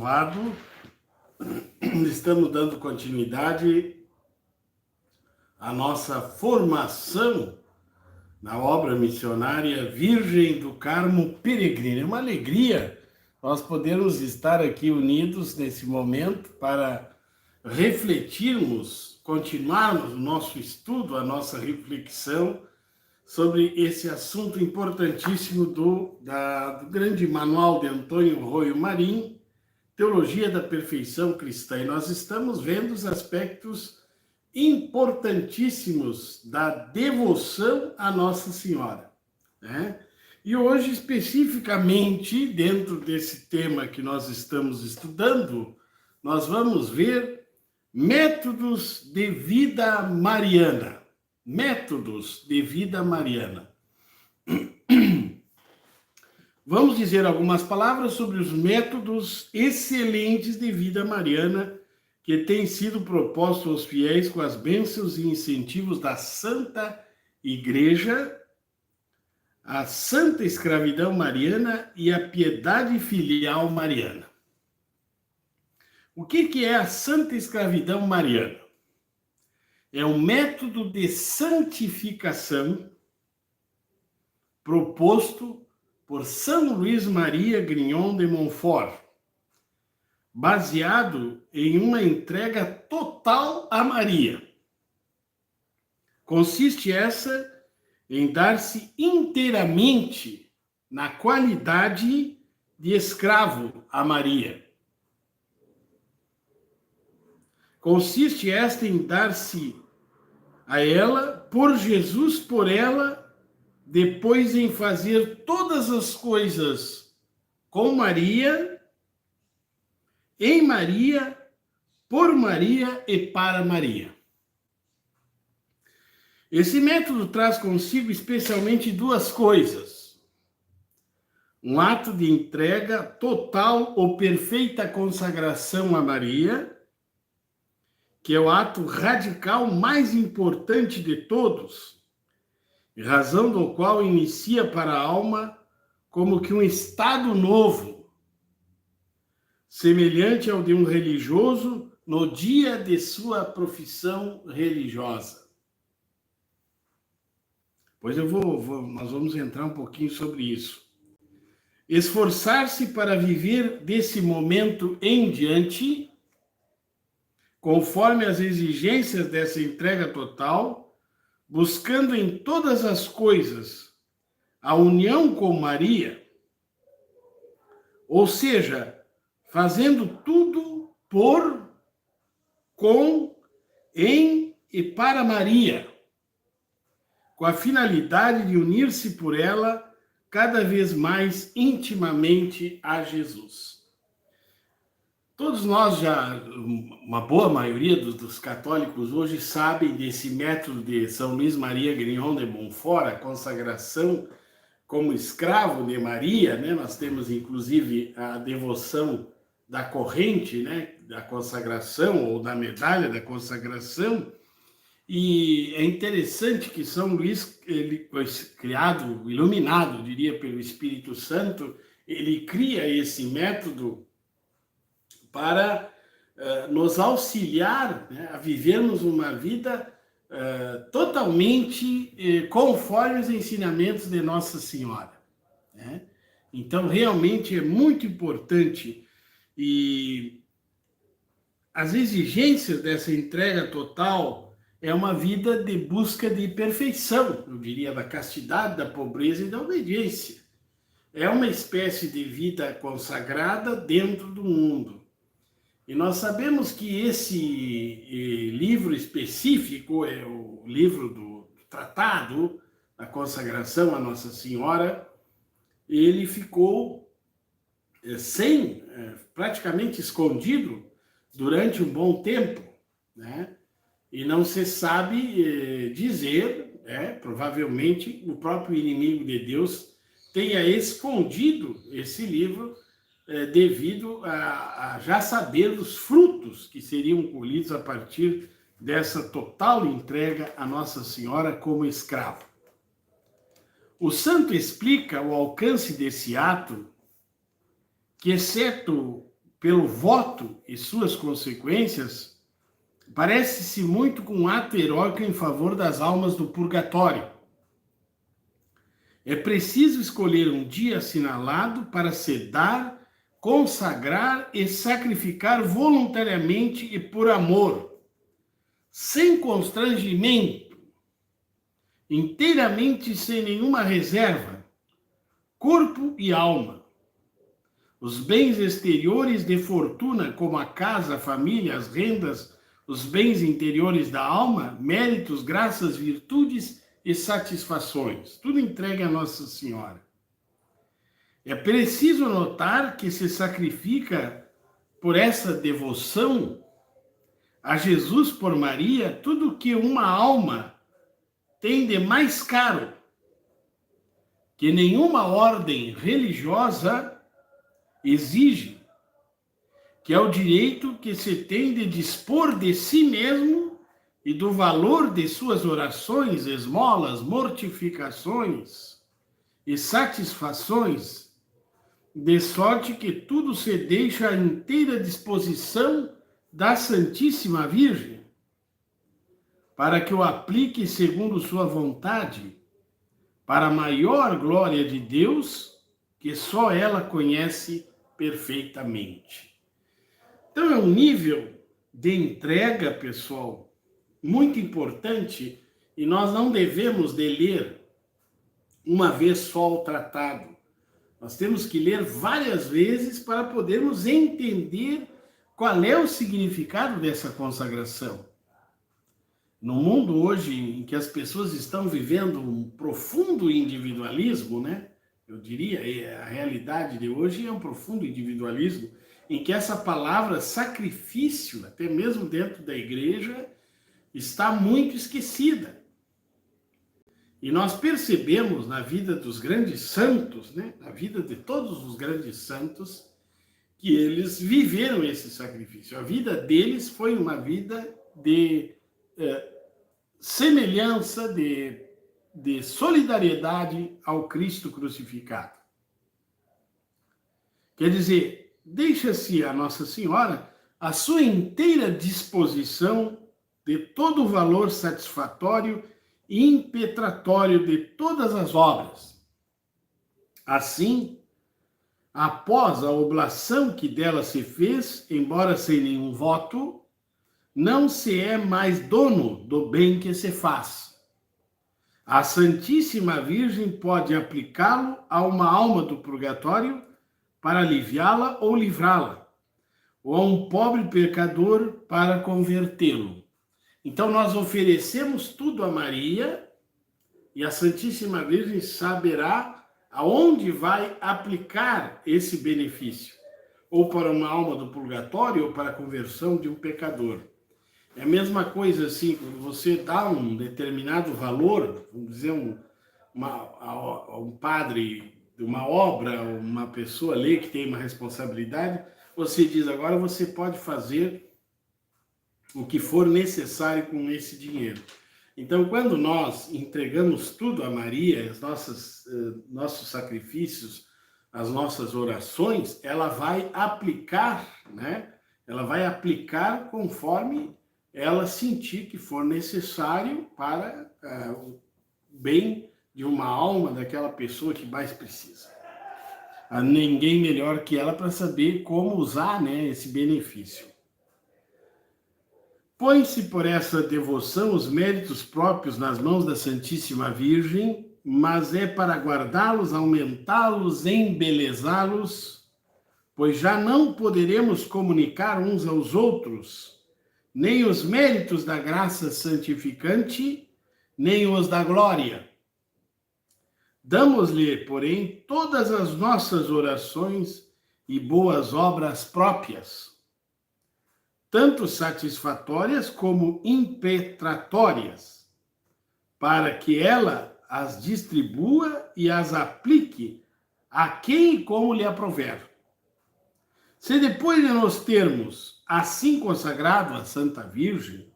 louvado. Estamos dando continuidade à nossa formação na obra missionária Virgem do Carmo Peregrina. É uma alegria nós podermos estar aqui unidos nesse momento para refletirmos, continuarmos o nosso estudo, a nossa reflexão sobre esse assunto importantíssimo do grande manual de Antônio Roio Marim, Teologia da Perfeição Cristã. E nós estamos vendo os aspectos importantíssimos da devoção à Nossa Senhora, né? E hoje, especificamente, dentro desse tema que nós estamos estudando, nós vamos ver métodos de vida mariana. Métodos de vida mariana. Vamos dizer algumas palavras sobre os métodos excelentes de vida mariana que têm sido propostos aos fiéis com as bênçãos e incentivos da Santa Igreja, a Santa Escravidão Mariana e a Piedade Filial Mariana. O que é a Santa Escravidão Mariana? É um método de santificação proposto por São Luís Maria Grignon de Montfort, baseado em uma entrega total a Maria. Consiste essa em dar-se inteiramente na qualidade de escravo a Maria. Consiste esta em dar-se a ela, por Jesus, por ela, depois em fazer todas as coisas com Maria, em Maria, por Maria e para Maria. Esse método traz consigo especialmente duas coisas: um ato de entrega total ou perfeita consagração a Maria, que é o ato radical mais importante de todos, razão do qual inicia para a alma como que um estado novo, semelhante ao de um religioso no dia de sua profissão religiosa. Pois nós vamos entrar um pouquinho sobre isso. Esforçar-se para viver desse momento em diante, conforme as exigências dessa entrega total, buscando em todas as coisas a união com Maria, ou seja, fazendo tudo por, com, em e para Maria, com a finalidade de unir-se por ela cada vez mais intimamente a Jesus. Todos nós uma boa maioria dos católicos hoje sabem desse método de São Luís Maria Grignon de Montfort, a consagração como escravo de Maria, né? Nós temos inclusive a devoção da corrente, né? Da consagração ou da medalha da consagração. E é interessante que São Luís, ele foi criado, iluminado, diria, pelo Espírito Santo, ele cria esse método para nos auxiliar, né, a vivermos uma vida totalmente conforme os ensinamentos de Nossa Senhora, né? Então, realmente é muito importante, e as exigências dessa entrega total é uma vida de busca de perfeição, eu diria, da castidade, da pobreza e da obediência. É uma espécie de vida consagrada dentro do mundo. E nós sabemos que esse livro específico é o livro do Tratado da Consagração à Nossa Senhora. Ele ficou praticamente escondido durante um bom tempo, né? E não se sabe dizer, provavelmente o próprio inimigo de Deus tenha escondido esse livro devido a já saber os frutos que seriam colhidos a partir dessa total entrega a Nossa Senhora como escravo. O santo explica o alcance desse ato, que exceto pelo voto e suas consequências, parece-se muito com um ato heróico em favor das almas do purgatório. É preciso escolher um dia assinalado para se dar, consagrar e sacrificar voluntariamente e por amor, sem constrangimento, inteiramente sem nenhuma reserva, corpo e alma. Os bens exteriores de fortuna, como a casa, a família, as rendas, os bens interiores da alma, méritos, graças, virtudes e satisfações, tudo entregue a Nossa Senhora. É preciso notar que se sacrifica por essa devoção a Jesus por Maria tudo que uma alma tem de mais caro, que nenhuma ordem religiosa exige, que é o direito que se tem de dispor de si mesmo e do valor de suas orações, esmolas, mortificações e satisfações, de sorte que tudo se deixa à inteira disposição da Santíssima Virgem, para que o aplique segundo sua vontade, para a maior glória de Deus, que só ela conhece perfeitamente. Então é um nível de entrega, pessoal, muito importante, e nós não devemos de ler uma vez só o tratado. Nós temos que ler várias vezes para podermos entender qual é o significado dessa consagração. No mundo hoje em que as pessoas estão vivendo um profundo individualismo, né? Eu diria, a realidade de hoje é um profundo individualismo, em que essa palavra sacrifício, até mesmo dentro da igreja, está muito esquecida. E nós percebemos na vida dos grandes santos, né, na vida de todos os grandes santos, que eles viveram esse sacrifício. A vida deles foi uma vida de semelhança, de solidariedade ao Cristo crucificado. Quer dizer, deixa-se a Nossa Senhora a sua inteira disposição de todo o valor satisfatório e impetratório de todas as obras. Assim, após a oblação que dela se fez, embora sem nenhum voto, não se é mais dono do bem que se faz. A Santíssima Virgem pode aplicá-lo a uma alma do purgatório para aliviá-la ou livrá-la, ou a um pobre pecador para convertê-lo. Então nós oferecemos tudo a Maria e a Santíssima Virgem saberá aonde vai aplicar esse benefício, ou para uma alma do purgatório ou para a conversão de um pecador. É a mesma coisa assim, quando você dá um determinado valor, vamos dizer, um padre de uma obra, uma pessoa ali que tem uma responsabilidade, você diz, agora você pode fazer o que for necessário com esse dinheiro. Então, quando nós entregamos tudo a Maria, nossos sacrifícios, as nossas orações, ela vai aplicar, né? Ela vai aplicar conforme ela sentir que for necessário para o bem de uma alma, daquela pessoa que mais precisa. Há ninguém melhor que ela para saber como usar, né, esse benefício. Põe-se por essa devoção os méritos próprios nas mãos da Santíssima Virgem, mas é para guardá-los, aumentá-los, embelezá-los, pois já não poderemos comunicar uns aos outros nem os méritos da graça santificante, nem os da glória. Damos-lhe, porém, todas as nossas orações e boas obras próprias, tanto satisfatórias como impetratórias, para que ela as distribua e as aplique a quem e como lhe aprouver. Se depois de nos termos assim consagrado à Santa Virgem,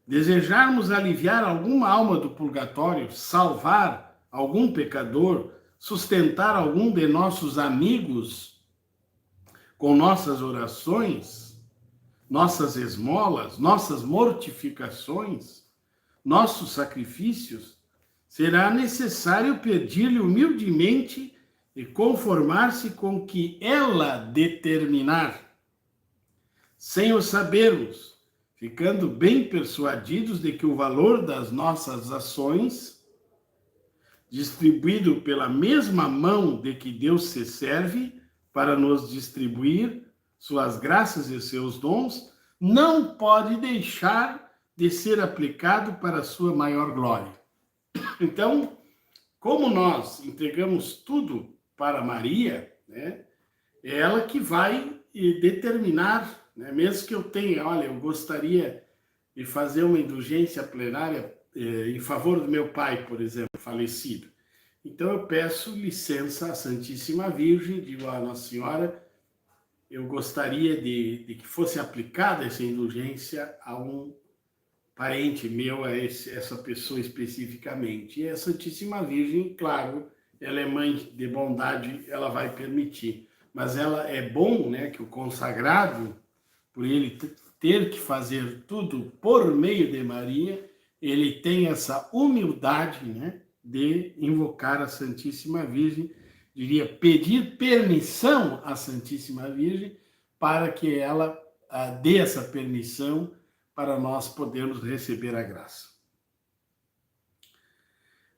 desejarmos aliviar alguma alma do purgatório, salvar algum pecador, sustentar algum de nossos amigos, com nossas orações, nossas esmolas, nossas mortificações, nossos sacrifícios, será necessário pedir-lhe humildemente e conformar-se com o que ela determinar, sem o sabermos, ficando bem persuadidos de que o valor das nossas ações, distribuído pela mesma mão de que Deus se serve para nos distribuir suas graças e seus dons, não pode deixar de ser aplicado para a sua maior glória. Então, como nós entregamos tudo para Maria, né, é ela que vai determinar, né, mesmo que eu tenha, olha, eu gostaria de fazer uma indulgência plenária em favor do meu pai, por exemplo, falecido. Então eu peço licença à Santíssima Virgem, digo à Nossa Senhora, eu gostaria de que fosse aplicada essa indulgência a um parente meu, a essa pessoa especificamente. E a Santíssima Virgem, claro, ela é mãe de bondade, ela vai permitir. Mas ela é bom, né, que o consagrado, por ele ter que fazer tudo por meio de Maria, ele tem essa humildade, né, de invocar a Santíssima Virgem, diria, pedir permissão à Santíssima Virgem para que ela dê essa permissão para nós podermos receber a graça.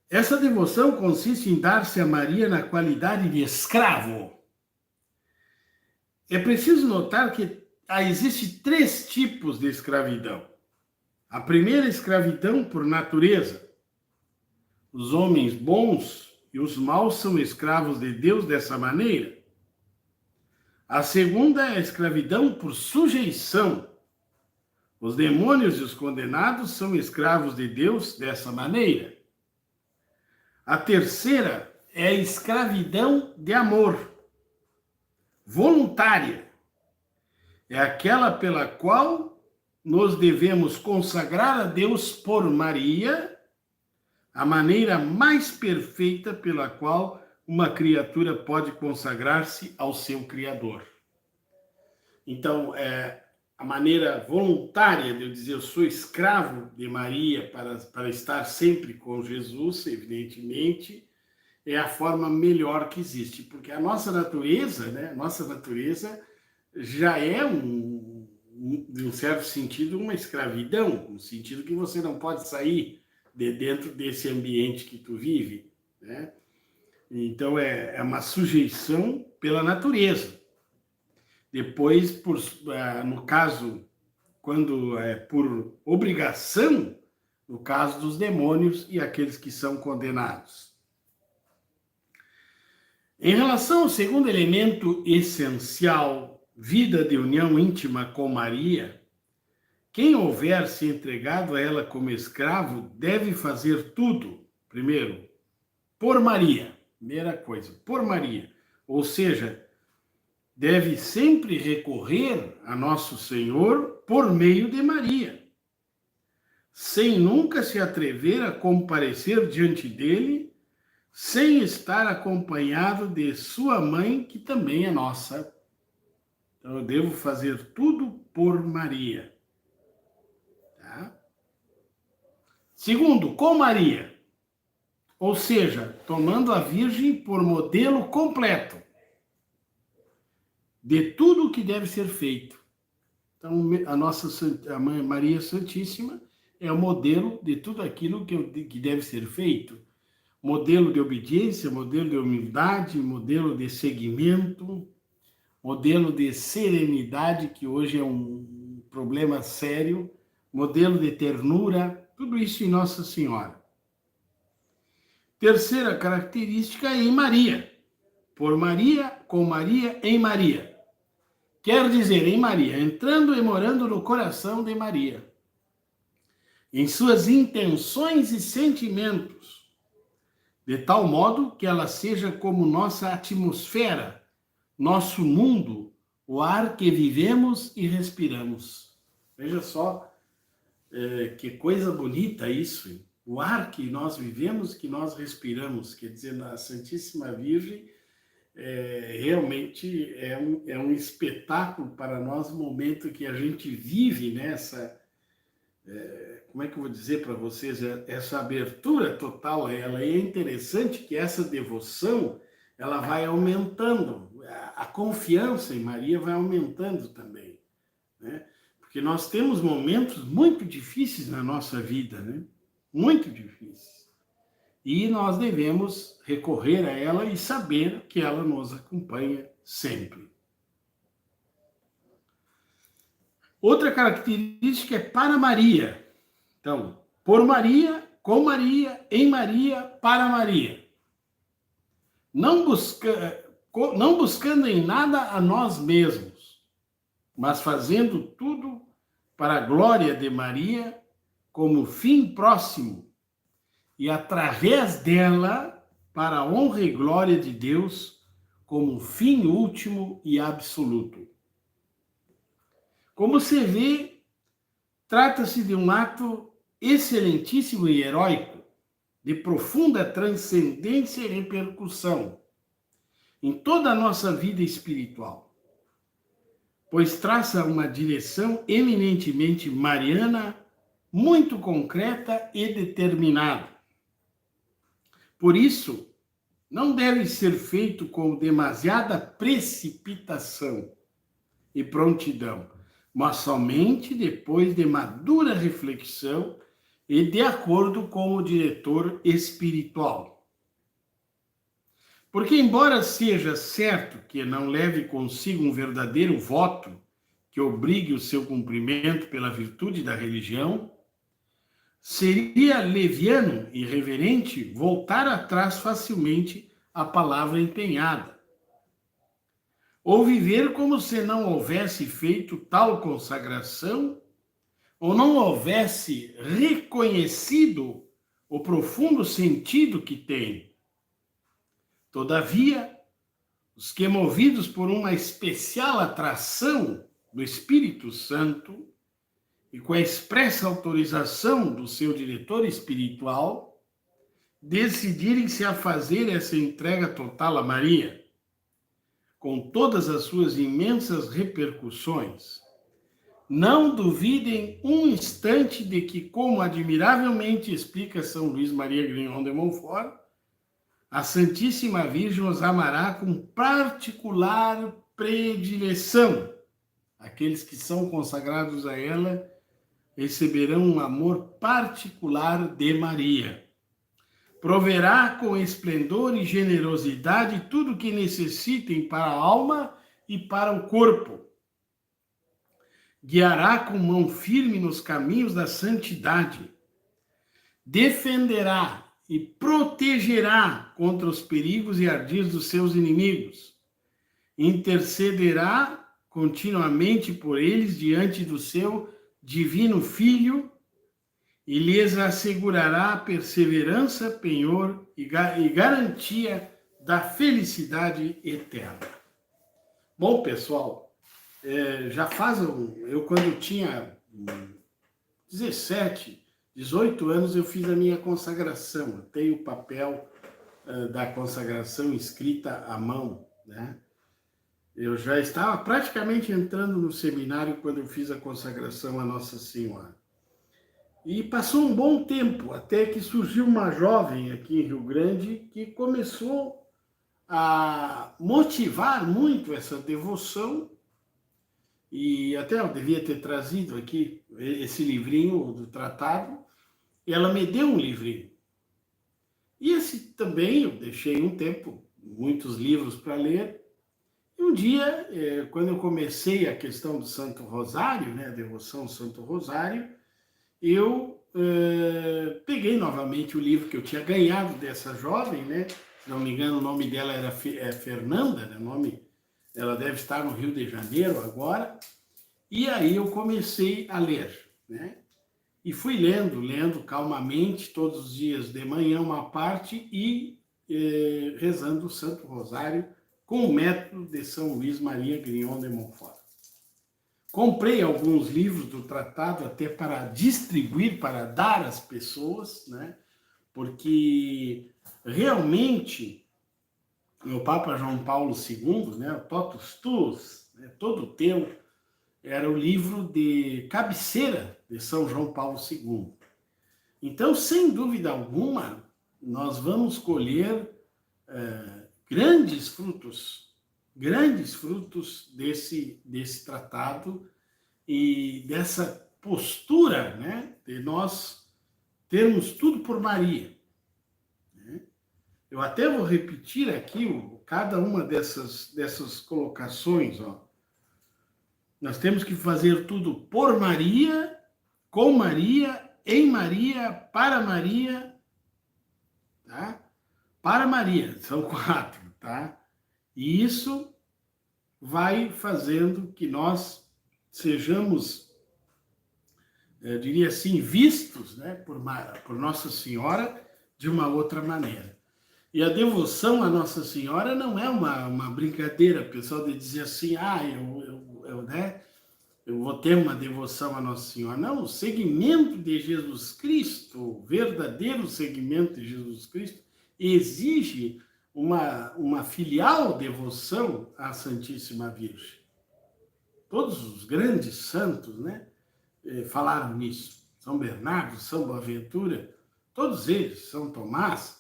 Essa devoção consiste em dar-se a Maria na qualidade de escravo. É preciso notar que existem 3 tipos de escravidão. A primeira escravidão por natureza. Os homens bons e os maus são escravos de Deus dessa maneira. A segunda é a escravidão por sujeição. Os demônios e os condenados são escravos de Deus dessa maneira. A terceira é a escravidão de amor, voluntária. É aquela pela qual nós devemos consagrar a Deus por Maria, a maneira mais perfeita pela qual uma criatura pode consagrar-se ao seu Criador. Então, a maneira voluntária de eu dizer eu sou escravo de Maria para estar sempre com Jesus, evidentemente, é a forma melhor que existe, porque a nossa natureza, né, já é, de um certo sentido, uma escravidão, no sentido que você não pode sair de dentro desse ambiente que tu vive, né? Então, é uma sujeição pela natureza. Depois, no caso, quando é por obrigação, no caso dos demônios e aqueles que são condenados. Em relação ao segundo elemento essencial, vida de união íntima com Maria, quem houver se entregado a ela como escravo deve fazer tudo, primeiro, por Maria, primeira coisa, por Maria, ou seja, deve sempre recorrer a Nosso Senhor por meio de Maria, sem nunca se atrever a comparecer diante dele, sem estar acompanhado de sua mãe, que também é nossa. Então, eu devo fazer tudo por Maria. Tá? Segundo, com Maria, ou seja, tomando a Virgem por modelo completo de tudo o que deve ser feito. Então, a Mãe Maria Santíssima é o modelo de tudo aquilo que deve ser feito. Modelo de obediência, modelo de humildade, modelo de seguimento, modelo de serenidade, que hoje é um problema sério, modelo de ternura, tudo isso em Nossa Senhora. Terceira característica é em Maria. Por Maria, com Maria, em Maria. Quer dizer, em Maria, entrando e morando no coração de Maria, em suas intenções e sentimentos, de tal modo que ela seja como nossa atmosfera, nosso mundo, o ar que vivemos e respiramos. Veja só que coisa bonita isso, hein? O ar que nós vivemos, que nós respiramos, quer dizer, a Santíssima Virgem realmente é um espetáculo para nós, o momento que a gente vive nessa, como é que eu vou dizer para vocês, essa abertura total a ela. E é interessante que essa devoção, ela vai aumentando, a confiança em Maria vai aumentando também, né? Porque nós temos momentos muito difíceis na nossa vida, né? Muito difíceis. E nós devemos recorrer a ela e saber que ela nos acompanha sempre. Outra característica é para Maria. Então, por Maria, com Maria, em Maria, para Maria. Não buscando em nada a nós mesmos, mas fazendo tudo para a glória de Maria como fim próximo e através dela para a honra e glória de Deus como fim último e absoluto. Como se vê, trata-se de um ato excelentíssimo e heróico, de profunda transcendência e repercussão em toda a nossa vida espiritual, pois traça uma direção eminentemente mariana, muito concreta e determinada. Por isso, não deve ser feito com demasiada precipitação e prontidão, mas somente depois de madura reflexão e de acordo com o diretor espiritual. Porque, embora seja certo que não leve consigo um verdadeiro voto que obrigue o seu cumprimento pela virtude da religião, seria leviano e irreverente voltar atrás facilmente à palavra empenhada, ou viver como se não houvesse feito tal consagração, ou não houvesse reconhecido o profundo sentido que tem. Todavia, os que, movidos por uma especial atração do Espírito Santo e com a expressa autorização do seu diretor espiritual, decidirem-se a fazer essa entrega total a Maria, com todas as suas imensas repercussões, não duvidem um instante de que, como admiravelmente explica São Luís Maria Grignon de Montfort, a Santíssima Virgem os amará com particular predileção. Aqueles que são consagrados a ela receberão um amor particular de Maria. Proverá com esplendor e generosidade tudo o que necessitem para a alma e para o corpo. Guiará com mão firme nos caminhos da santidade. Defenderá e protegerá contra os perigos e ardis dos seus inimigos. Intercederá continuamente por eles diante do seu divino Filho e lhes assegurará perseverança, penhor e garantia da felicidade eterna. Bom, pessoal, já faz eu quando tinha 17, 18 anos, eu fiz a minha consagração. Eu tenho o papel da consagração escrita à mão, né? Eu já estava praticamente entrando no seminário quando eu fiz a consagração à Nossa Senhora. E passou um bom tempo, até que surgiu uma jovem aqui em Rio Grande que começou a motivar muito essa devoção. E até eu devia ter trazido aqui esse livrinho do tratado. E ela me deu um livrinho. E esse também eu deixei um tempo, muitos livros para ler. E um dia, quando eu comecei a questão do Santo Rosário, né, a devoção ao Santo Rosário, eu peguei novamente o livro que eu tinha ganhado dessa jovem, né? Se não me engano, o nome dela era Fernanda, né? Ela deve estar no Rio de Janeiro agora. E aí eu comecei a ler, né? E fui lendo calmamente, todos os dias de manhã uma parte e rezando o Santo Rosário com o método de São Luís Maria Grignon de Montfort. Comprei alguns livros do tratado até para distribuir, para dar às pessoas, né? Porque realmente o Papa João Paulo II, né, o Totus Tuus, né, Todo Teu, era o livro de cabeceira de São João Paulo II. Então, sem dúvida alguma, nós vamos colher grandes frutos desse tratado e dessa postura, né, de nós termos tudo por Maria. Eu até vou repetir aqui cada uma dessas colocações. Ó. Nós temos que fazer tudo por Maria, com Maria, em Maria, para Maria, tá? Para Maria, são 4, tá? E isso vai fazendo que nós sejamos, eu diria assim, vistos, né, por Nossa Senhora de uma outra maneira. E a devoção à Nossa Senhora não é uma brincadeira, pessoal, de dizer assim, eu vou ter uma devoção à Nossa Senhora. Não, o seguimento de Jesus Cristo, o verdadeiro seguimento de Jesus Cristo, exige uma filial devoção à Santíssima Virgem. Todos os grandes santos, né, falaram nisso. São Bernardo, São Boaventura, todos eles, São Tomás.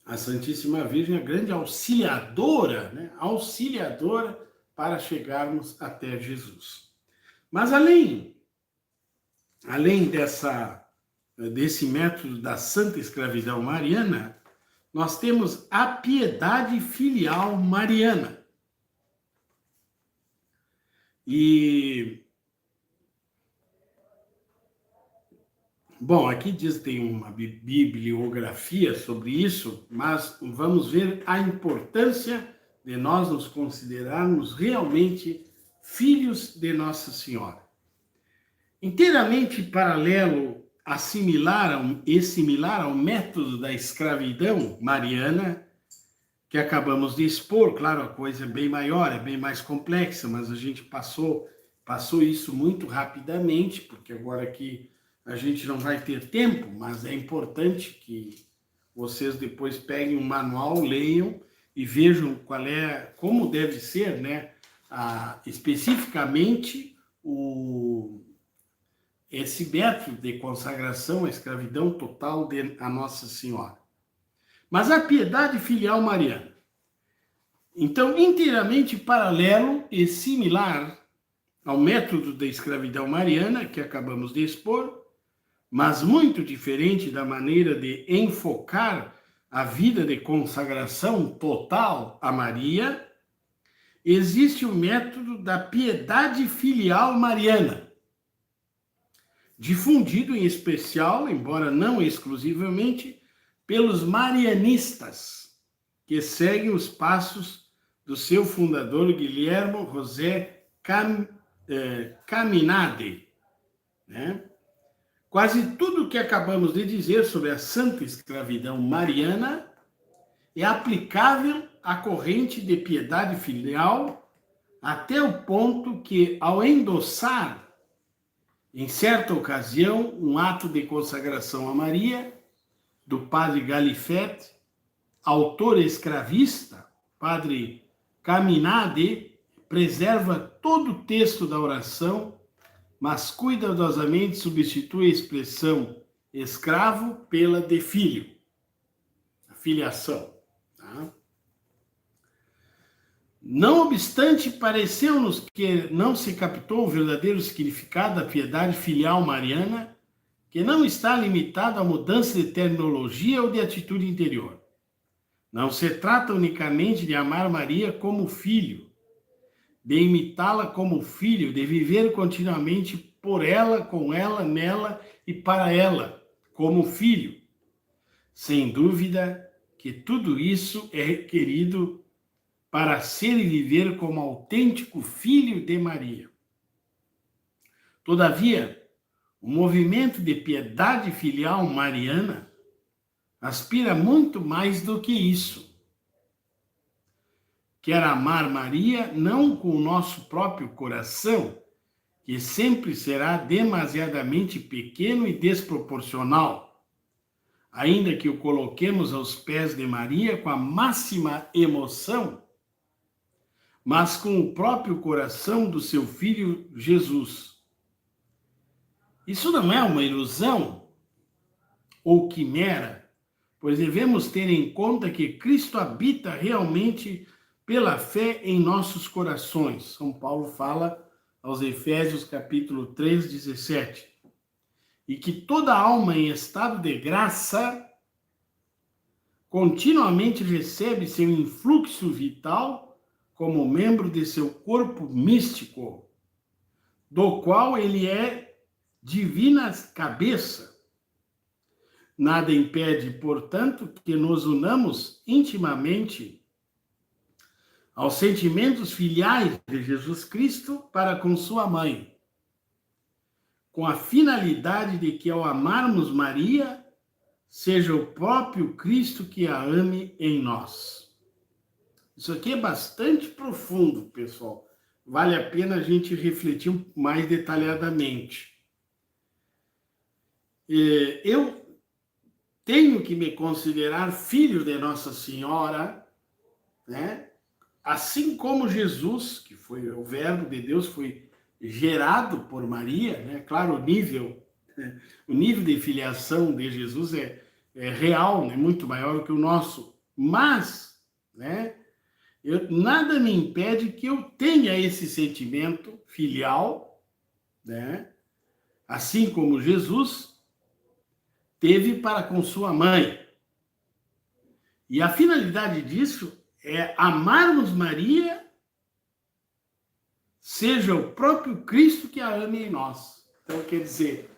A Santíssima Virgem é a grande auxiliadora, né? Auxiliadora para chegarmos até Jesus. Mas além desse método da santa escravidão mariana, nós temos a piedade filial mariana. E bom, aqui diz que tem uma bibliografia sobre isso, mas vamos ver a importância de nós nos considerarmos realmente filhos de Nossa Senhora. Inteiramente paralelo e similar ao método da escravidão mariana, que acabamos de expor, claro, a coisa é bem maior, é bem mais complexa, mas a gente passou isso muito rapidamente, porque agora aqui a gente não vai ter tempo, mas é importante que vocês depois peguem um manual, leiam e vejam como deve ser, né, especificamente esse método de consagração à escravidão total a Nossa Senhora. Mas a piedade filial mariana. Então, inteiramente paralelo e similar ao método da escravidão mariana, que acabamos de expor, mas muito diferente da maneira de enfocar a vida de consagração total a Maria, existe o método da piedade filial mariana, difundido em especial, embora não exclusivamente, pelos marianistas, que seguem os passos do seu fundador, Guilherme José Caminade, né? Quase tudo o que acabamos de dizer sobre a santa escravidão mariana é aplicável à corrente de piedade filial, até o ponto que, ao endossar, em certa ocasião, um ato de consagração a Maria, do padre Galifet, autor escravista, padre Caminade, preserva todo o texto da oração, mas cuidadosamente substitui a expressão escravo pela de filho, a filiação. Tá? Não obstante, pareceu-nos que não se captou o verdadeiro significado da piedade filial mariana, que não está limitado à mudança de terminologia ou de atitude interior. Não se trata unicamente de amar Maria como filho, de imitá-la como filho, de viver continuamente por ela, com ela, nela e para ela, como filho. Sem dúvida que tudo isso é requerido para ser e viver como autêntico filho de Maria. Todavia, o movimento de piedade filial mariana aspira muito mais do que isso. Quer amar Maria não com o nosso próprio coração, que sempre será demasiadamente pequeno e desproporcional, ainda que o coloquemos aos pés de Maria com a máxima emoção, mas com o próprio coração do seu filho Jesus. Isso não é uma ilusão ou quimera, pois devemos ter em conta que Cristo habita realmente pela fé em nossos corações. São Paulo fala aos Efésios capítulo 3, 17. E que toda alma em estado de graça continuamente recebe seu influxo vital como membro de seu corpo místico, do qual ele é divina cabeça. Nada impede, portanto, que nos unamos intimamente aos sentimentos filiais de Jesus Cristo para com sua mãe, com a finalidade de que, ao amarmos Maria, seja o próprio Cristo que a ame em nós. Isso aqui é bastante profundo, pessoal. Vale a pena a gente refletir mais detalhadamente. Eu tenho que me considerar filho de Nossa Senhora, né? Assim como Jesus, que foi o Verbo de Deus, foi gerado por Maria, né? Claro, o nível de filiação de Jesus é real, né? Muito maior que o nosso, mas, né? Nada me impede que eu tenha esse sentimento filial, né? Assim como Jesus teve para com sua mãe. E a finalidade disso é amarmos Maria, seja o próprio Cristo que a ame em nós. Então, quer dizer,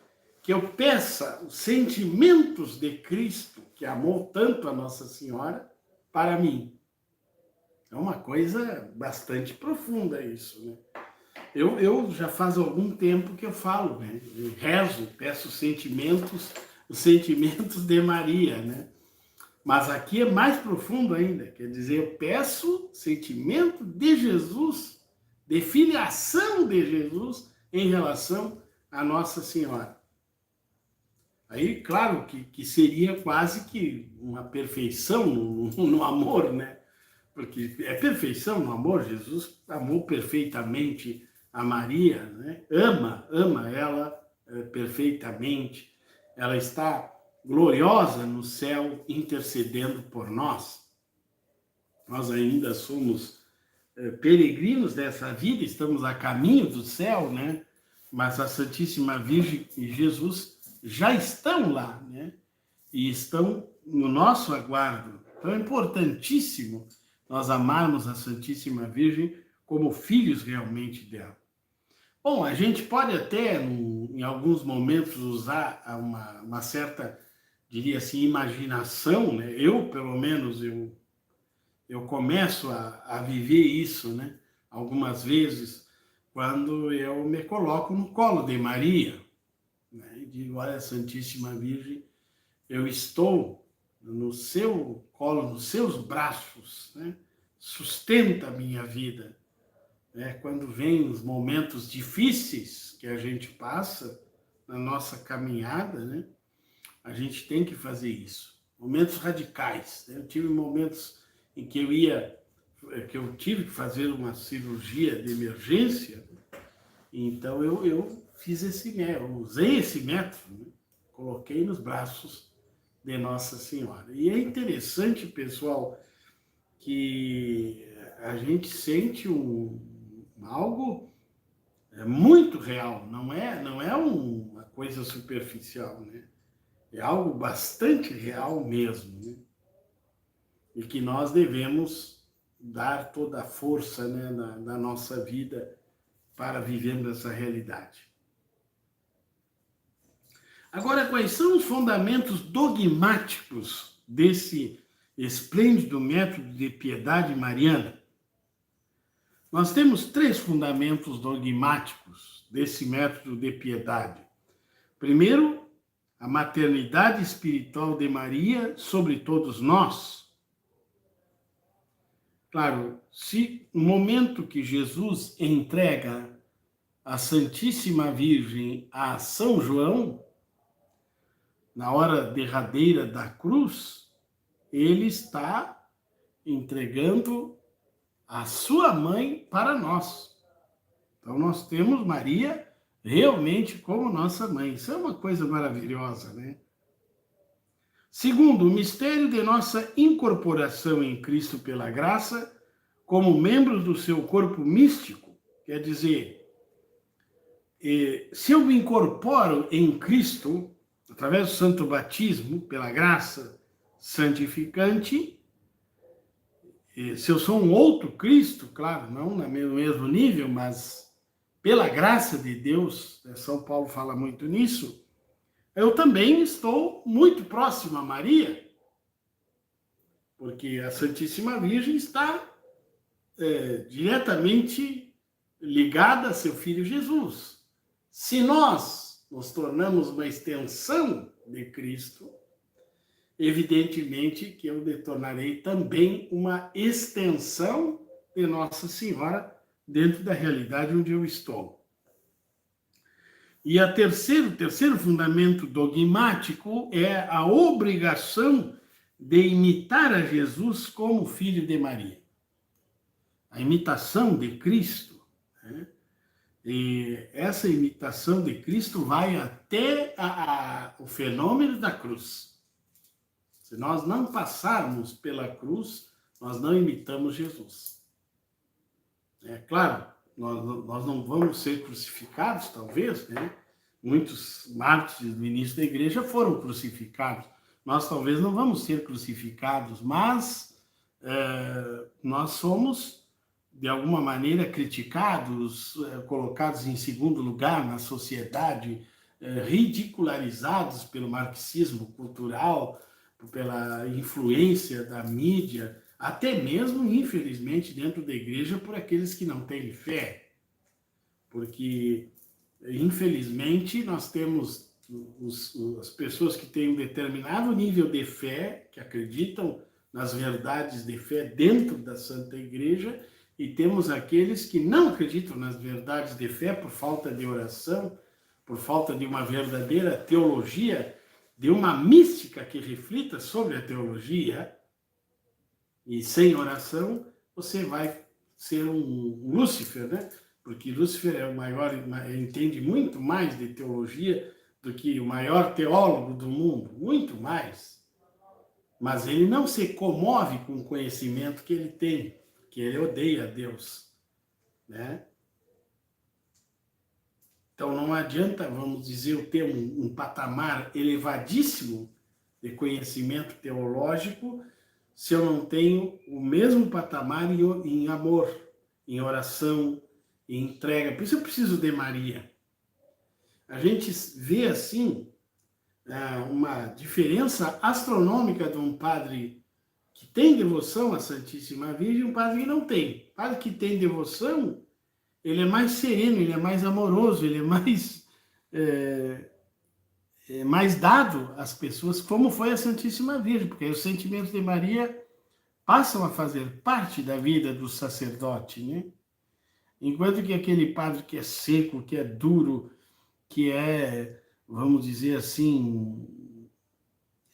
que eu peça os sentimentos de Cristo, que amou tanto a Nossa Senhora, para mim. É uma coisa bastante profunda isso, né? Eu já faz algum tempo que eu falo, né? Eu rezo, peço os sentimentos de Maria, né? Mas aqui é mais profundo ainda, quer dizer, eu peço sentimento de Jesus, de filiação de Jesus em relação a Nossa Senhora. Aí, claro que seria quase que uma perfeição no amor, né? Porque é perfeição no amor, Jesus amou perfeitamente a Maria, né? Ama ela perfeitamente. Ela está gloriosa no céu, intercedendo por nós. Nós ainda somos peregrinos dessa vida, estamos a caminho do céu, né? Mas a Santíssima Virgem e Jesus já estão lá, né? E estão no nosso aguardo. Então é importantíssimo nós amarmos a Santíssima Virgem como filhos realmente dela. Bom, a gente pode até, em alguns momentos, usar uma certa, diria assim, imaginação, né? Eu, pelo menos, eu começo a viver isso, né? Algumas vezes, quando eu me coloco no colo de Maria, né? E digo, olha, Santíssima Virgem, eu estou no seu colo, nos seus braços, né? Sustenta a minha vida. Né? Quando vem os momentos difíceis que a gente passa na nossa caminhada, né? A gente tem que fazer isso. Momentos radicais. Né? Eu tive momentos em que eu tive que fazer uma cirurgia de emergência, então eu fiz esse método, eu usei esse método, né? Coloquei nos braços de Nossa Senhora. E é interessante, pessoal, que a gente sente algo muito real, não é uma coisa superficial, né? É algo bastante real mesmo, né? E que nós devemos dar toda a força, né, na nossa vida para vivermos essa realidade. Agora, quais são os fundamentos dogmáticos desse esplêndido método de piedade mariana? Nós temos 3 fundamentos dogmáticos desse método de piedade. Primeiro, a maternidade espiritual de Maria sobre todos nós. Claro, se no momento que Jesus entrega a Santíssima Virgem a São João, na hora derradeira da cruz, ele está entregando a sua mãe para nós. Então, nós temos Maria realmente como nossa mãe. Isso é uma coisa maravilhosa, né? Segundo, o mistério de nossa incorporação em Cristo pela graça, como membros do seu corpo místico, quer dizer, se eu me incorporo em Cristo, através do santo batismo, pela graça santificante, se eu sou um outro Cristo, claro, não no mesmo nível, mas pela graça de Deus, São Paulo fala muito nisso, eu também estou muito próximo a Maria, porque a Santíssima Virgem está diretamente ligada a seu Filho Jesus. Se nós nos tornamos uma extensão de Cristo, evidentemente que eu me tornarei também uma extensão de Nossa Senhora dentro da realidade onde eu estou. E o terceiro fundamento dogmático é a obrigação de imitar a Jesus como filho de Maria. A imitação de Cristo, né? E essa imitação de Cristo vai até o fenômeno da cruz. Se nós não passarmos pela cruz, nós não imitamos Jesus. É claro, nós não vamos ser crucificados, talvez, né? Muitos mártires do início da igreja foram crucificados. Nós talvez não vamos ser crucificados, mas nós somos, de alguma maneira, criticados, colocados em segundo lugar na sociedade, ridicularizados pelo marxismo cultural, pela influência da mídia, até mesmo, infelizmente, dentro da igreja, por aqueles que não têm fé. Porque, infelizmente, nós temos as pessoas que têm um determinado nível de fé, que acreditam nas verdades de fé dentro da Santa Igreja, e temos aqueles que não acreditam nas verdades de fé por falta de oração, por falta de uma verdadeira teologia, de uma mística que reflita sobre a teologia. E sem oração, você vai ser um Lúcifer, né? Porque Lúcifer é o maior, entende muito mais de teologia do que o maior teólogo do mundo, muito mais. Mas ele não se comove com o conhecimento que ele tem, que ele odeia a Deus, né? Então não adianta, vamos dizer, eu ter um patamar elevadíssimo de conhecimento teológico se eu não tenho o mesmo patamar em amor, em oração, em entrega. Por isso eu preciso de Maria. A gente vê, assim, uma diferença astronômica de um padre que tem devoção à Santíssima Virgem e um padre que não tem. O padre que tem devoção, ele é mais sereno, ele é mais amoroso, ele é mais dado às pessoas, como foi a Santíssima Virgem, porque os sentimentos de Maria passam a fazer parte da vida do sacerdote, né? Enquanto que aquele padre que é seco, que é duro, que é, vamos dizer assim,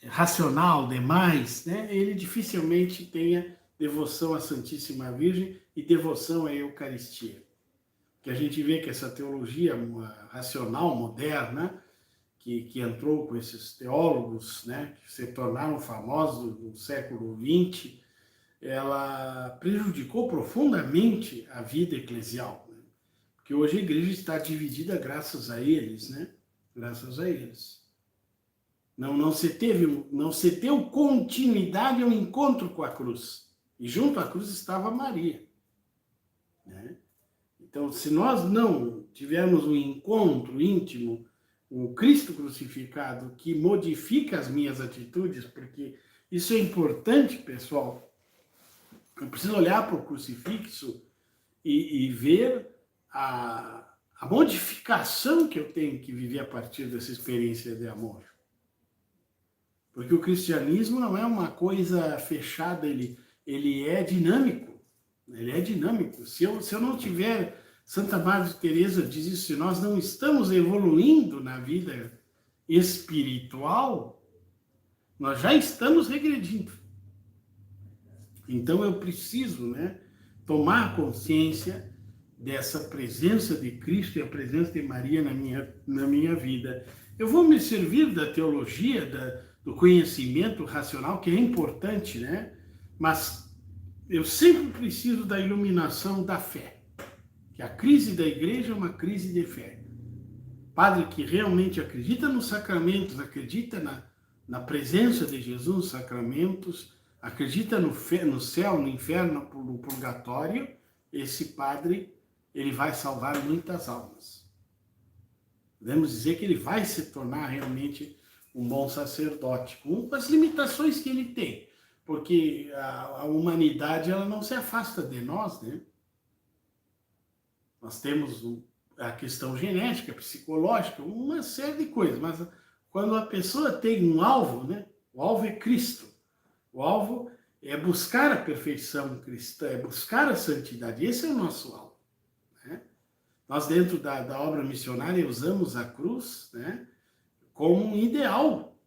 racional demais, né? Ele dificilmente tenha devoção à Santíssima Virgem e devoção à Eucaristia. Que a gente vê que essa teologia racional, moderna, que entrou com esses teólogos, né, que se tornaram famosos no século XX, ela prejudicou profundamente a vida eclesial, né? Porque hoje a igreja está dividida graças a eles, né? Graças a eles. Não se deu continuidade ao encontro com a cruz. E junto à cruz estava Maria, né? Então, se nós não tivermos um encontro íntimo com o Cristo crucificado que modifica as minhas atitudes, porque isso é importante, pessoal. Eu preciso olhar para o crucifixo e ver a modificação que eu tenho que viver a partir dessa experiência de amor. Porque o cristianismo não é uma coisa fechada, ele é dinâmico. Ele é dinâmico. Se eu não tiver... Santa Madre Teresa diz isso, se nós não estamos evoluindo na vida espiritual, nós já estamos regredindo. Então eu preciso, né, tomar consciência dessa presença de Cristo e a presença de Maria na minha vida. Eu vou me servir da teologia, do conhecimento racional, que é importante, né? Mas eu sempre preciso da iluminação da fé. Que a crise da igreja é uma crise de fé. Padre que realmente acredita nos sacramentos, acredita na presença de Jesus nos sacramentos, acredita no céu, no inferno, no purgatório, esse padre, ele vai salvar muitas almas. Podemos dizer que ele vai se tornar realmente um bom sacerdote, com as limitações que ele tem, porque a humanidade ela não se afasta de nós, né? Nós temos a questão genética, psicológica, uma série de coisas, mas quando a pessoa tem um alvo, né? O alvo é Cristo. O alvo é buscar a perfeição cristã, é buscar a santidade. Esse é o nosso alvo, né? Nós, dentro da obra missionária, usamos a cruz, né, como um ideal.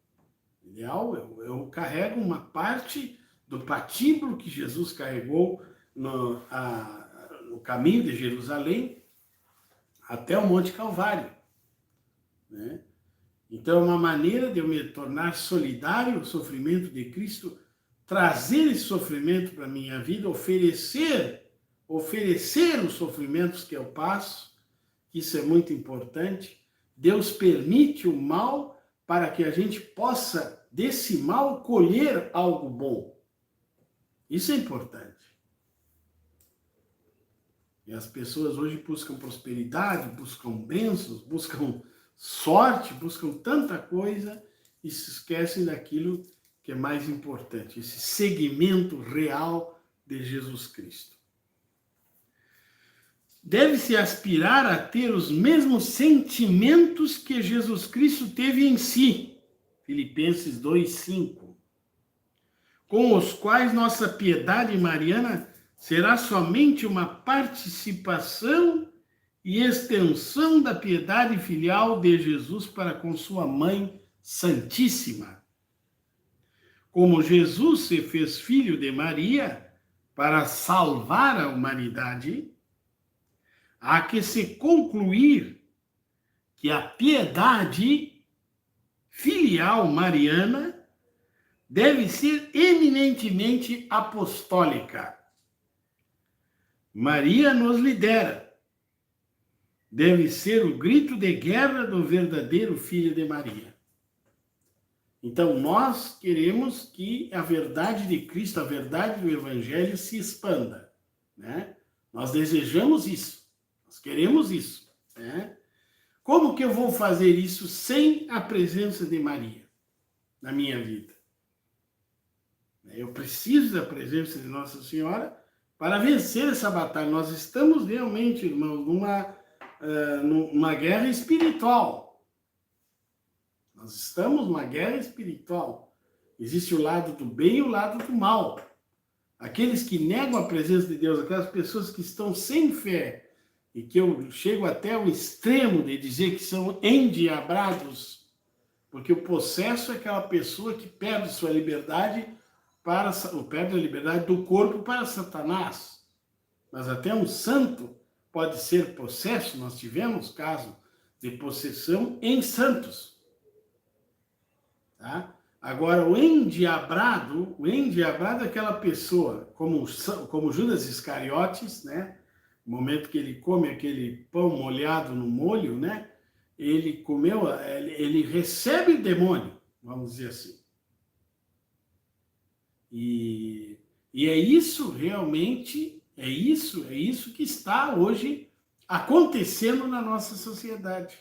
Eu carrego uma parte do patíbulo que Jesus carregou no caminho de Jerusalém até o Monte Calvário, né? Então, é uma maneira de eu me tornar solidário ao sofrimento de Cristo, trazer esse sofrimento para a minha vida, oferecer os sofrimentos que eu passo. Isso é muito importante. Deus permite o mal para que a gente possa, desse mal, colher algo bom. Isso é importante. E as pessoas hoje buscam prosperidade, buscam bênçãos, buscam sorte, buscam tanta coisa e se esquecem daquilo que é mais importante, esse segmento real de Jesus Cristo. Deve-se aspirar a ter os mesmos sentimentos que Jesus Cristo teve em si, Filipenses 2:5, com os quais nossa piedade mariana será somente uma participação e extensão da piedade filial de Jesus para com sua mãe santíssima. Como Jesus se fez filho de Maria para salvar a humanidade, há que se concluir que a piedade filial mariana deve ser eminentemente apostólica. Maria nos lidera. Deve ser o grito de guerra do verdadeiro filho de Maria. Então, nós queremos que a verdade de Cristo, a verdade do Evangelho se expanda, né? Nós desejamos isso. Nós queremos isso, né? Como que eu vou fazer isso sem a presença de Maria na minha vida? Eu preciso da presença de Nossa Senhora para vencer essa batalha. Nós estamos realmente, irmãos, numa guerra espiritual. Nós estamos numa guerra espiritual. Existe o lado do bem e o lado do mal. Aqueles que negam a presença de Deus, aquelas pessoas que estão sem fé, e que eu chego até o extremo de dizer que são endiabrados, porque o possesso é aquela pessoa que perde sua liberdade perde a liberdade do corpo para Satanás. Mas até um santo pode ser possesso. Nós tivemos caso de possessão em santos. Tá? Agora, o endiabrado é aquela pessoa, como Judas Iscariotes, né? No momento que ele come aquele pão molhado no molho, né? Ele recebe o demônio, vamos dizer assim. E é isso realmente, é isso que está hoje acontecendo na nossa sociedade.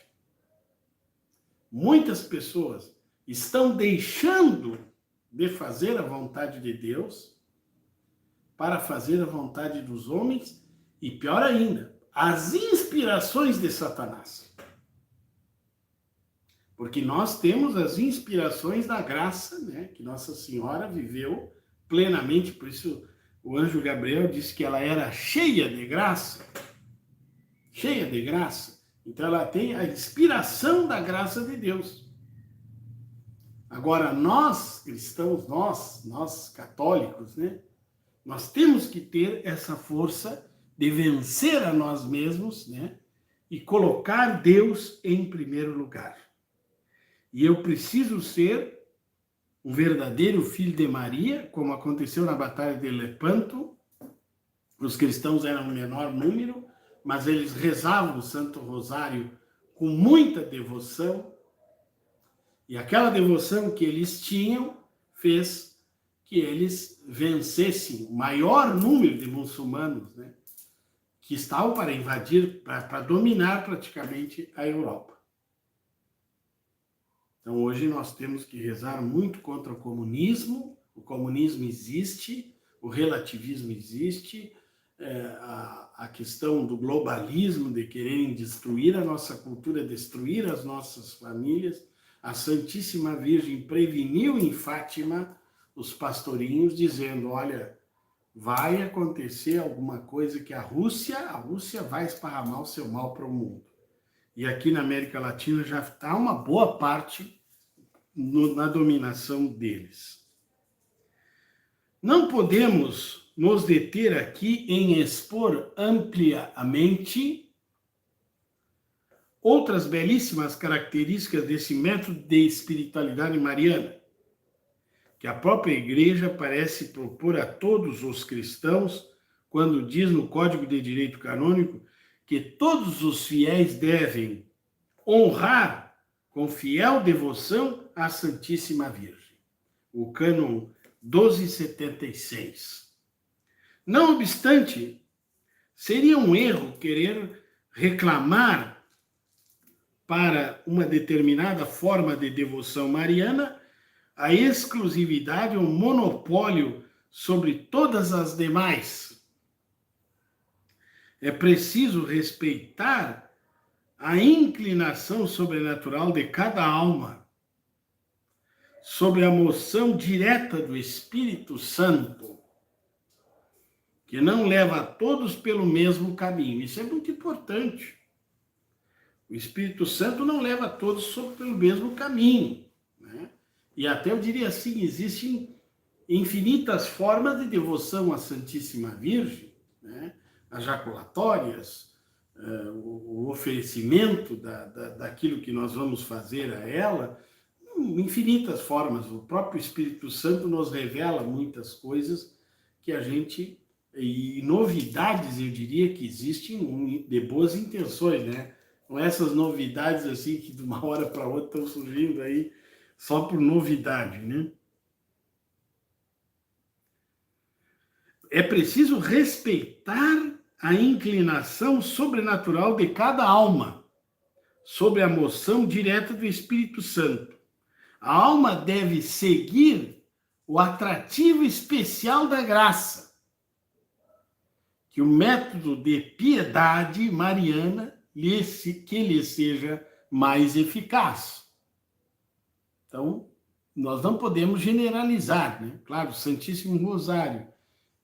Muitas pessoas estão deixando de fazer a vontade de Deus para fazer a vontade dos homens e, pior ainda, as inspirações de Satanás. Porque nós temos as inspirações da graça, né, que Nossa Senhora viveu plenamente, por isso o anjo Gabriel disse que ela era cheia de graça. Cheia de graça. Então ela tem a inspiração da graça de Deus. Agora, nós cristãos, nós católicos, né? Nós temos que ter essa força de vencer a nós mesmos, né? E colocar Deus em primeiro lugar. E eu preciso ser um verdadeiro filho de Maria, como aconteceu na Batalha de Lepanto. Os cristãos eram em menor número, mas eles rezavam o Santo Rosário com muita devoção. E aquela devoção que eles tinham fez que eles vencessem o maior número de muçulmanos, né, que estavam para invadir, para dominar praticamente a Europa. Então, hoje nós temos que rezar muito contra o comunismo. O comunismo existe, o relativismo existe, a questão do globalismo, de quererem destruir a nossa cultura, destruir as nossas famílias. A Santíssima Virgem preveniu em Fátima os pastorinhos, dizendo, olha, vai acontecer alguma coisa que a Rússia vai esparramar o seu mal para o mundo. E aqui na América Latina já está uma boa parte na dominação deles. Não podemos nos deter aqui em expor ampliamente outras belíssimas características desse método de espiritualidade mariana, que a própria Igreja parece propor a todos os cristãos, quando diz no Código de Direito Canônico que todos os fiéis devem honrar com fiel devoção a Santíssima Virgem. O cânon 1276. Não obstante, seria um erro querer reclamar para uma determinada forma de devoção mariana a exclusividade ou monopólio sobre todas as demais. É preciso respeitar a inclinação sobrenatural de cada alma, sobre a moção direta do Espírito Santo, que não leva a todos pelo mesmo caminho. Isso é muito importante. O Espírito Santo não leva a todos pelo mesmo caminho, né? E até eu diria assim, existem infinitas formas de devoção à Santíssima Virgem, né? As jaculatórias, o oferecimento daquilo que nós vamos fazer a ela, infinitas formas. O próprio Espírito Santo nos revela muitas coisas que a gente, e novidades, eu diria, que existem de boas intenções, né? Com essas novidades assim que de uma hora para outra estão surgindo aí só por novidade, né? É preciso respeitar a inclinação sobrenatural de cada alma, sobre a moção direta do Espírito Santo. A alma deve seguir o atrativo especial da graça, que o método de piedade mariana que lhe seja mais eficaz. Então, nós não podemos generalizar, né? Claro, o Santíssimo Rosário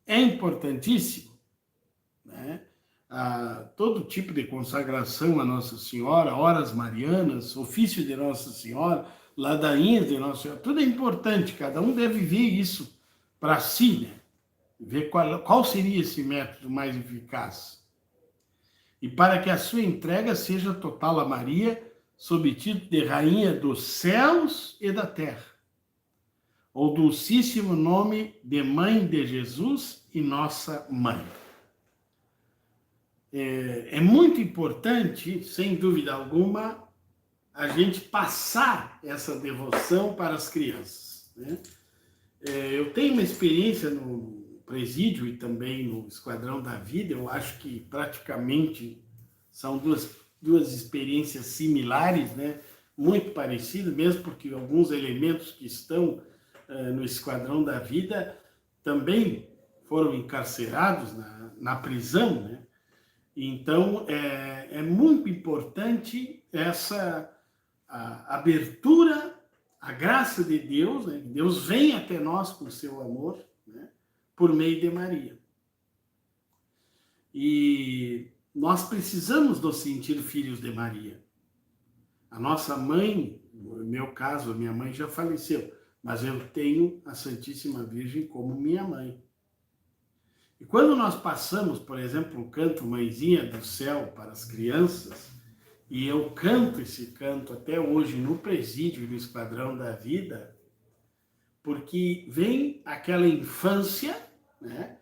é importantíssimo, né? Todo tipo de consagração a Nossa Senhora, horas marianas, ofício de Nossa Senhora, ladainhas de Nossa Senhora, tudo é importante, cada um deve ver isso para si, né? Ver qual seria esse método mais eficaz. E para que a sua entrega seja total a Maria, sob título de Rainha dos céus e da terra, ou dulcíssimo nome de Mãe de Jesus e Nossa Mãe. É muito importante, sem dúvida alguma, a gente passar essa devoção para as crianças, né? Eu tenho uma experiência no presídio e também no Esquadrão da Vida. Eu acho que praticamente são duas experiências similares, né? Muito parecidas, mesmo porque alguns elementos que estão no Esquadrão da Vida também foram encarcerados na prisão, né? Então, é muito importante essa abertura à graça de Deus, né? Deus vem até nós com o seu amor, né? Por meio de Maria. E nós precisamos nos sentir filhos de Maria. A nossa mãe, no meu caso, a minha mãe já faleceu, mas eu tenho a Santíssima Virgem como minha mãe. E quando nós passamos, por exemplo, o canto Mãezinha do Céu para as crianças, e eu canto esse canto até hoje no presídio e no Esquadrão da Vida, porque vem aquela infância, né?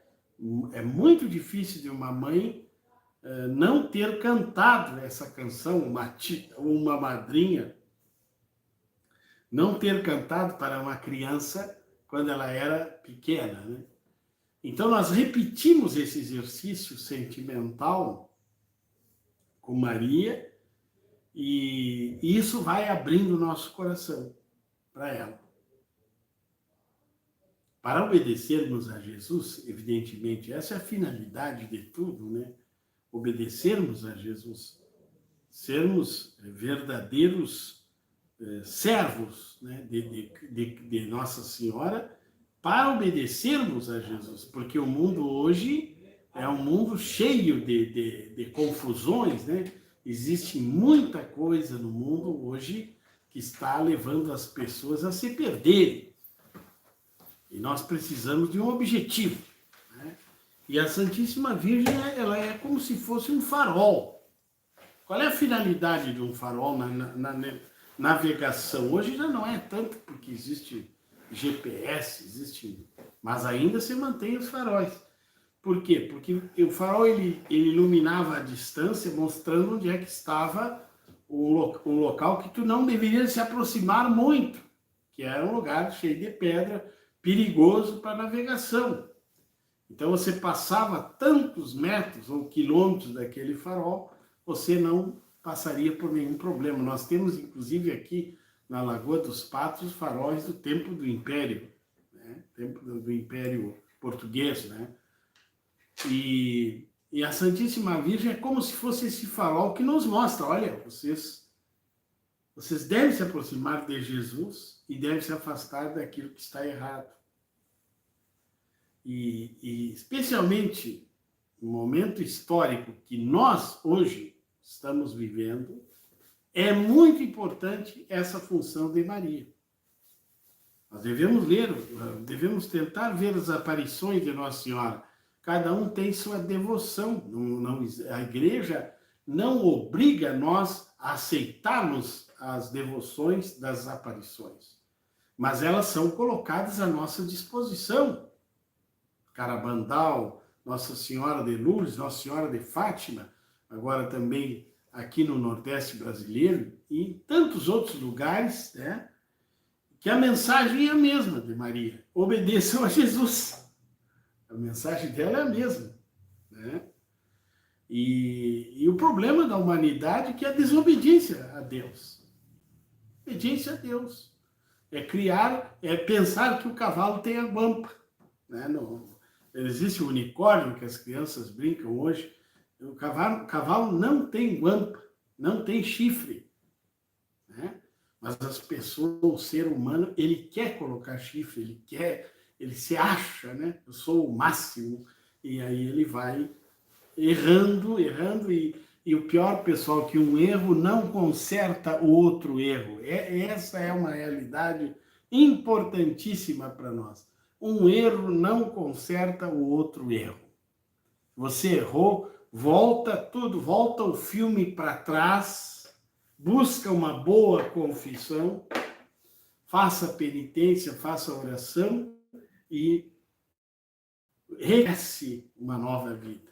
É muito difícil de uma mãe não ter cantado essa canção, uma madrinha, não ter cantado para uma criança quando ela era pequena, né? Então, nós repetimos esse exercício sentimental com Maria e isso vai abrindo o nosso coração para ela. Para obedecermos a Jesus, evidentemente, essa é a finalidade de tudo, né? Obedecermos a Jesus, sermos verdadeiros servos, né, de Nossa Senhora, para obedecermos a Jesus, porque o mundo hoje é um mundo cheio de confusões, né? Existe muita coisa no mundo hoje que está levando as pessoas a se perderem. E nós precisamos de um objetivo, né? E a Santíssima Virgem, ela é como se fosse um farol. Qual é a finalidade de um farol na navegação? Hoje já não é tanto, porque existe GPS, mas ainda se mantém os faróis. Por quê? Porque o farol ele iluminava a distância, mostrando onde é que estava o local que tu não deveria se aproximar muito, que era um lugar cheio de pedra, perigoso para navegação. Então você passava tantos metros ou quilômetros daquele farol, você não passaria por nenhum problema. Nós temos, inclusive, aqui na Lagoa dos Patos, faróis do tempo do Império, né? Tempo do Império Português, né? E a Santíssima Virgem é como se fosse esse farol que nos mostra, olha, vocês devem se aproximar de Jesus e devem se afastar daquilo que está errado. E especialmente no momento histórico que nós hoje estamos vivendo, é muito importante essa função de Maria. Nós devemos tentar ver as aparições de Nossa Senhora. Cada um tem sua devoção. A igreja não obriga nós a aceitarmos as devoções das aparições, mas elas são colocadas à nossa disposição. Carabandal, Nossa Senhora de Lourdes, Nossa Senhora de Fátima, agora também aqui no Nordeste brasileiro e em tantos outros lugares, né, que a mensagem é a mesma de Maria. Obedeçam a Jesus. A mensagem dela é a mesma, né? E o problema da humanidade é que é a desobediência a Deus. Obediência a Deus. É pensar que o cavalo tem a guampa, né? Existe o unicórnio que as crianças brincam hoje. O cavalo não tem guampa, não tem chifre, né? Mas as pessoas, o ser humano, ele quer colocar chifre, ele se acha, né? Eu sou o máximo, e aí ele vai errando, e o pior, pessoal, que um erro não conserta o outro erro. Essa é uma realidade importantíssima para nós. Um erro não conserta o outro erro. Você errou, volta o filme para trás, busca uma boa confissão, faça penitência, faça oração e regresse uma nova vida.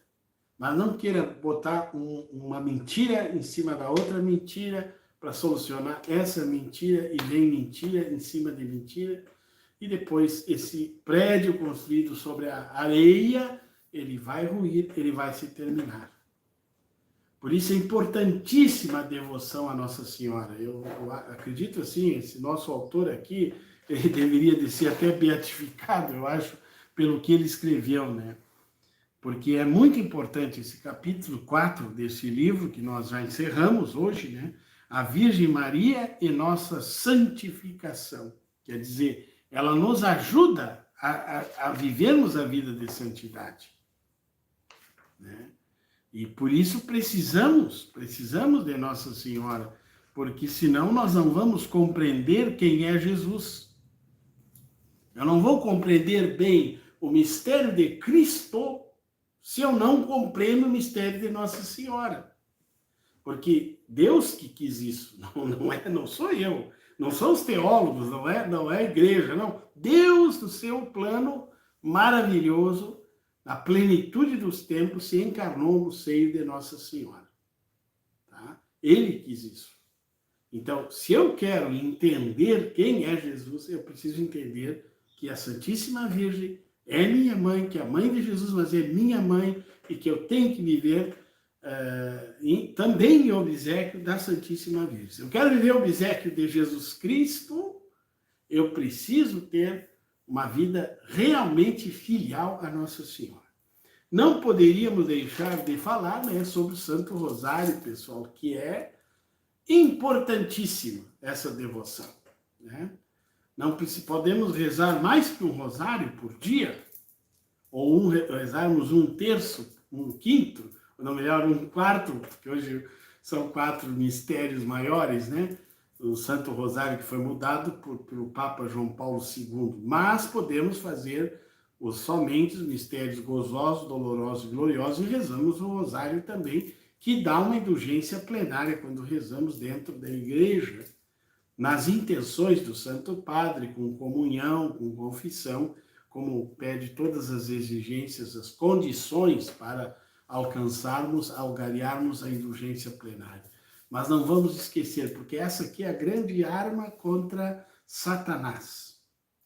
Mas não queira botar uma mentira em cima da outra mentira para solucionar essa mentira e vem mentira em cima de mentira. E depois esse prédio construído sobre a areia, ele vai ruir, ele vai se terminar. Por isso é importantíssima a devoção à Nossa Senhora. Eu acredito assim, esse nosso autor aqui, ele deveria de ser até beatificado, eu acho, pelo que ele escreveu, né? Porque é muito importante esse capítulo 4 desse livro, que nós já encerramos hoje, né? A Virgem Maria e nossa santificação. Quer dizer, ela nos ajuda a vivermos a vida de santidade, né? E por isso precisamos de Nossa Senhora, porque senão nós não vamos compreender quem é Jesus. Eu não vou compreender bem o mistério de Cristo se eu não compreendo o mistério de Nossa Senhora. Porque Deus que quis isso, não sou eu, não são os teólogos, não é a igreja, não. Deus, no seu plano maravilhoso, na plenitude dos tempos, se encarnou no seio de Nossa Senhora. Tá? Ele quis isso. Então, se eu quero entender quem é Jesus, eu preciso entender que a Santíssima Virgem é minha mãe, que é a mãe de Jesus, mas é minha mãe, e que eu tenho que viver também em obséquio da Santíssima Virgem. Se eu quero viver o obséquio de Jesus Cristo, eu preciso ter uma vida realmente filial a Nossa Senhora. Não poderíamos deixar de falar, né, sobre o Santo Rosário, pessoal, que é importantíssima essa devoção, né? Não podemos rezar mais que um rosário por dia, ou rezarmos um terço, um quinto, ou não, melhor, um quarto, porque hoje são 4 mistérios maiores, né? O Santo Rosário que foi mudado pelo Papa João Paulo II. Mas podemos fazer somente os mistérios gozosos, dolorosos e gloriosos, e rezamos o rosário também, que dá uma indulgência plenária quando rezamos dentro da igreja, nas intenções do Santo Padre, com comunhão, com confissão, como pede todas as exigências, as condições para alcançarmos, algariarmos a indulgência plenária. Mas não vamos esquecer, porque essa aqui é a grande arma contra Satanás.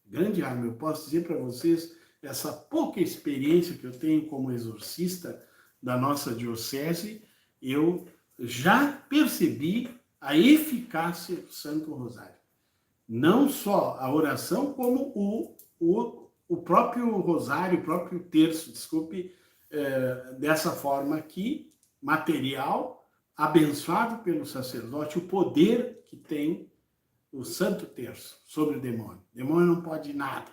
Grande arma. Eu posso dizer para vocês, essa pouca experiência que eu tenho como exorcista da nossa diocese, eu já percebi a eficácia do Santo Rosário. Não só a oração, como o próprio rosário, o próprio terço, desculpe, dessa forma aqui, material, abençoado pelo sacerdote, o poder que tem o Santo Terço sobre o demônio. O demônio não pode nada,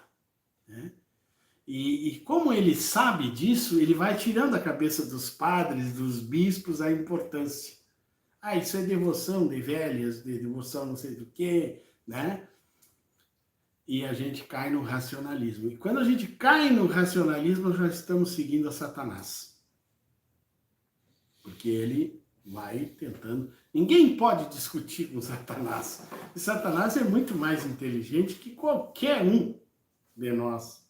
né? E como ele sabe disso, ele vai tirando da cabeça dos padres, dos bispos, a importância. Isso é devoção de velhas, de devoção não sei do que, né? E a gente cai no racionalismo. E quando a gente cai no racionalismo, nós já estamos seguindo a Satanás. Porque ele vai tentando... Ninguém pode discutir com Satanás. E Satanás é muito mais inteligente que qualquer um de nós.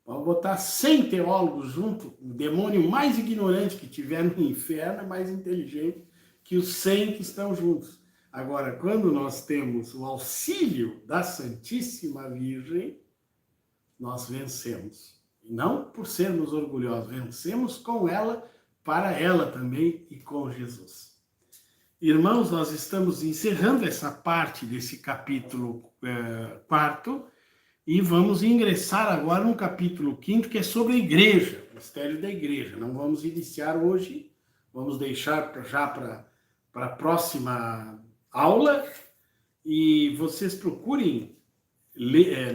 Vamos botar 100 teólogos junto, o demônio mais ignorante que tiver no inferno é mais inteligente que os 100 que estão juntos. Agora, quando nós temos o auxílio da Santíssima Virgem, nós vencemos. E não por sermos orgulhosos, vencemos com ela, para ela também e com Jesus. Irmãos, nós estamos encerrando essa parte desse capítulo 4º e vamos ingressar agora no capítulo 5º, que é sobre a igreja, o mistério da igreja. Não vamos iniciar hoje, vamos deixar já para a próxima aula, e vocês procurem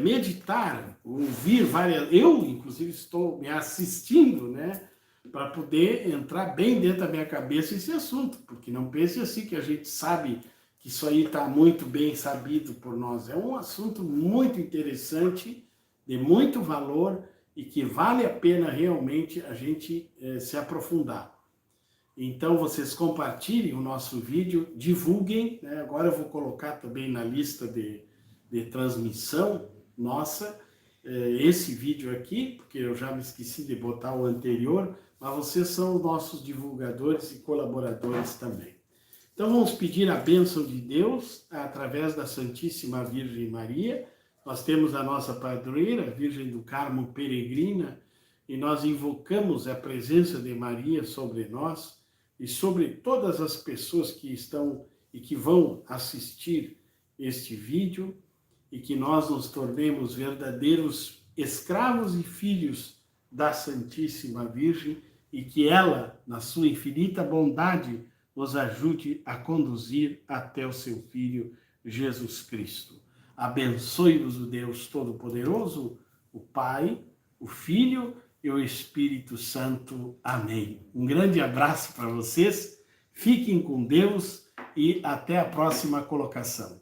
meditar, ouvir várias... Eu, inclusive, estou me assistindo, né, para poder entrar bem dentro da minha cabeça esse assunto, porque não pense assim que a gente sabe que isso aí está muito bem sabido por nós. É um assunto muito interessante, de muito valor, e que vale a pena realmente a gente se aprofundar. Então, vocês compartilhem o nosso vídeo, divulguem, né? Agora eu vou colocar também na lista de transmissão nossa, esse vídeo aqui, porque eu já me esqueci de botar o anterior, mas vocês são os nossos divulgadores e colaboradores também. Então, vamos pedir a bênção de Deus através da Santíssima Virgem Maria. Nós temos a nossa padroeira, a Virgem do Carmo Peregrina, e nós invocamos a presença de Maria sobre nós e sobre todas as pessoas que estão e que vão assistir este vídeo, e que nós nos tornemos verdadeiros escravos e filhos da Santíssima Virgem, e que ela, na sua infinita bondade, nos ajude a conduzir até o seu Filho Jesus Cristo. Abençoe-vos o Deus Todo-Poderoso, o Pai, o Filho e o Espírito Santo. Amém. Um grande abraço para vocês. Fiquem com Deus e até a próxima colocação.